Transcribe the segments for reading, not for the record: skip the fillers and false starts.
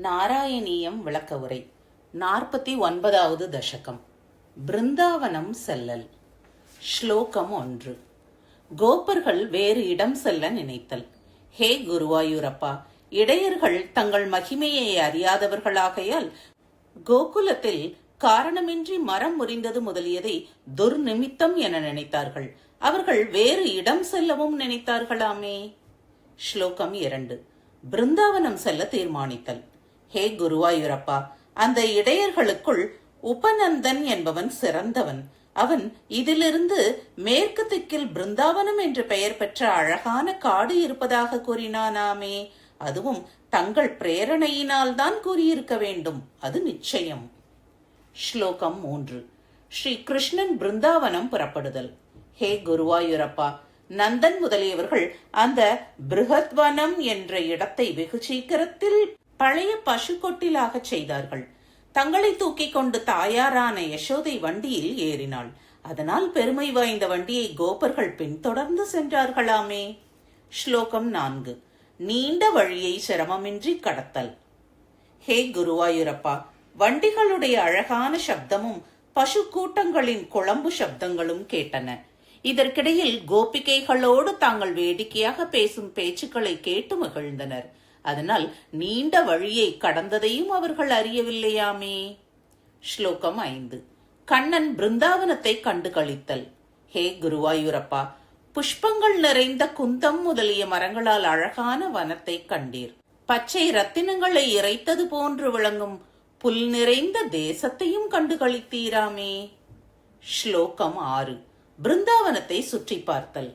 நாராயணீயம் விளக்க உரை 49வது தசகம். பிருந்தாவனம் செல்லல். ஸ்லோகம் 1. கோபர்கள் வேறு இடம் செல்ல நினைத்தல். ஹே குருவாயூரப்பா, இடையர்கள் தங்கள் மகிமையை அறியாதவர்களாகையால் கோகுலத்தில் காரணமின்றி மரம் முறிந்தது முதலியதை துர்நிமித்தம் என நினைத்தார்கள். அவர்கள் வேறு இடம் செல்லவும் நினைத்தார்களாமே. ஸ்லோகம் 2. பிருந்தாவனம் செல்ல தீர்மானித்தல். ஹே குருவாயூரப்பா, அந்த இடையர்களுக்குள் உபநந்தன் என்பவன் சிறந்தவன். அவன் இதிலிருந்து மேற்கு திக்கில் பிருந்தாவனம் என்று பெயர் பெற்ற அழகான காடு இருப்பதாக கூறினானாமே. அதுவும் தங்கள் பிரேரணையினால் தான் கூறியிருக்க வேண்டும், அது நிச்சயம். ஸ்லோகம் 3. ஸ்ரீ கிருஷ்ணன் பிருந்தாவனம் புறப்படுதல். ஹே குருவாயூரப்பா, நந்தன் முதலியவர்கள் அந்த பிருகத்வனம் என்ற இடத்தை வெகு சீக்கிரத்தில் பழைய பசு கொட்டிலாக செய்தார்கள். தங்களை தூக்கிக் கொண்டு தாயாரான யசோதை வண்டியில் ஏறினாள். அதனால் பெருமை வாய்ந்த வண்டியை கோபர்கள் பின்தொடர்ந்து சென்றார்களாமே. ஸ்லோகம் 4. நீண்ட வழியை சிரமமின்றி கடத்தல். ஹே குருவாயூரப்பா, வண்டிகளுடைய அழகான சப்தமும் பசு கூட்டங்களின் குழம்பு சப்தங்களும் கேட்டன. இதற்கிடையில் கோபிகைகளோடு தாங்கள் வேடிக்கையாக பேசும் பேச்சுக்களை கேட்டு மகிழ்ந்தனர். அதனால் நீண்ட வழியை கடந்ததையும் அவர்கள் அறியவில்லையாமே. ஸ்லோகம் 5. கண்ணன் பிருந்தாவனத்தை கண்டு களித்தல். ஹே குருவாயூரப்பா, புஷ்பங்கள் நிறைந்த குந்தம் முதலிய மரங்களால் அழகான வனத்தை கண்டீர். பச்சை ரத்தினங்களை இறைத்தது போன்று விளங்கும் புல் நிறைந்த தேசத்தையும் கண்டு களித்தீராமே. ஸ்லோகம் 6. பிருந்தாவனத்தை சுற்றி பார்த்தல்.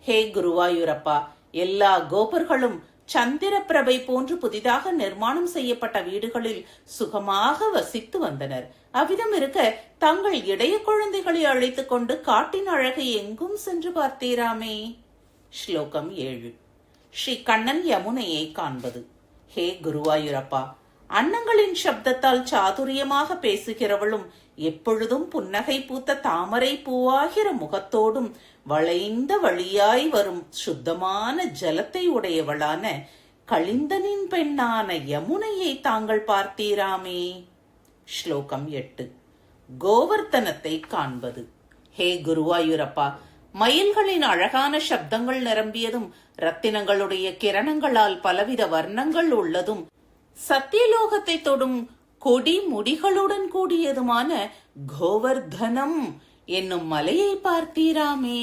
ஹே குருவாயூரப்பா, எல்லா கோபர்களும் சந்திர பிரபை போன்று புதிதாக நிர்மாணம் செய்யப்பட்ட வீடுகளில் சுகமாக வசித்து வந்தனர். அவ்விதம் இருக்க தங்கள் இடைய குழந்தைகளை அழைத்துக் கொண்டு காட்டின் அழகை எங்கும் சென்று பார்த்தீராமே. ஸ்லோகம் 7. ஸ்ரீ கண்ணன் யமுனையை காண்பது. ஹே குருவாயூரப்பா, அன்னங்களின் சப்தத்தால் சாதுரியமாக பேசுகிறவளும் எப்பொழுதும் புன்னகை பூத்த தாமரை பூவாகிற முகத்தோடும் வளைந்த வழியாய் வரும் சுத்தமான ஜலத்தை உடையவளான கலிந்தனின் பெண்ணான யமுனையை தாங்கள் பார்த்தீராமே. ஸ்லோகம் 8. கோவர்த்தனத்தை காண்பது. ஹே குருவாயூரப்பா, மயில்களின் அழகான சப்தங்கள் நிரம்பியதும் ரத்தினங்களுடைய கிரணங்களால் பலவித வர்ணங்கள் உள்ளதும் சத்தியலோகத்தை தொடும் கொடி முடிகளுடன் கூடியதுமான கோவர்தனம் என்னும் மலையை பார்த்தீராமே.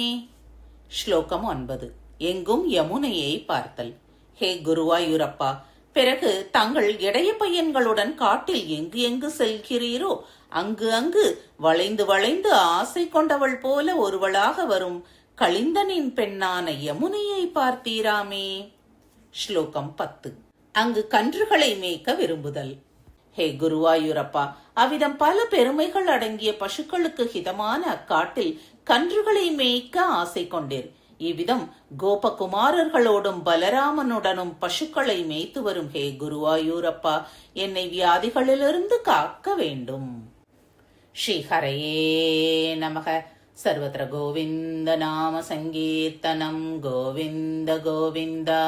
ஸ்லோகம் 9. எங்கும் யமுனையை பார்த்தல். ஹே குருவாயூரப்பா, பிறகு தங்கள் இடைய பையன்களுடன் காட்டில் எங்கு எங்கு செல்கிறீரோ அங்கு அங்கு வளைந்து வளைந்து ஆசை கொண்டவள் போல ஒருவளாக வரும் கலிந்தனின் பெண்ணான யமுனையை பார்த்தீராமே. ஸ்லோகம் 10. அங்கு கன்றுகளை மேய்க்க விரும்புதல். ஹே குருவாயூரப்பா, அவ்விதம் பல பெருமைகள் அடங்கிய பசுக்களுக்கு ஹிதமான அக்காட்டில் கன்றுகளை மேய்க்க ஆசை கொண்டீர். இவ்விதம் கோபகுமாரர்களோடும் பலராமனுடனும் பசுக்களை மேய்த்து வரும் ஹே குருவாயூரப்பா, என்னை வியாதிகளிலிருந்து காக்க வேண்டும். ஸ்ரீ ஹரையே நமக. சர்வத்ர கோவிந்த நாம சங்கீர்த்தனம். கோவிந்த கோவிந்தா.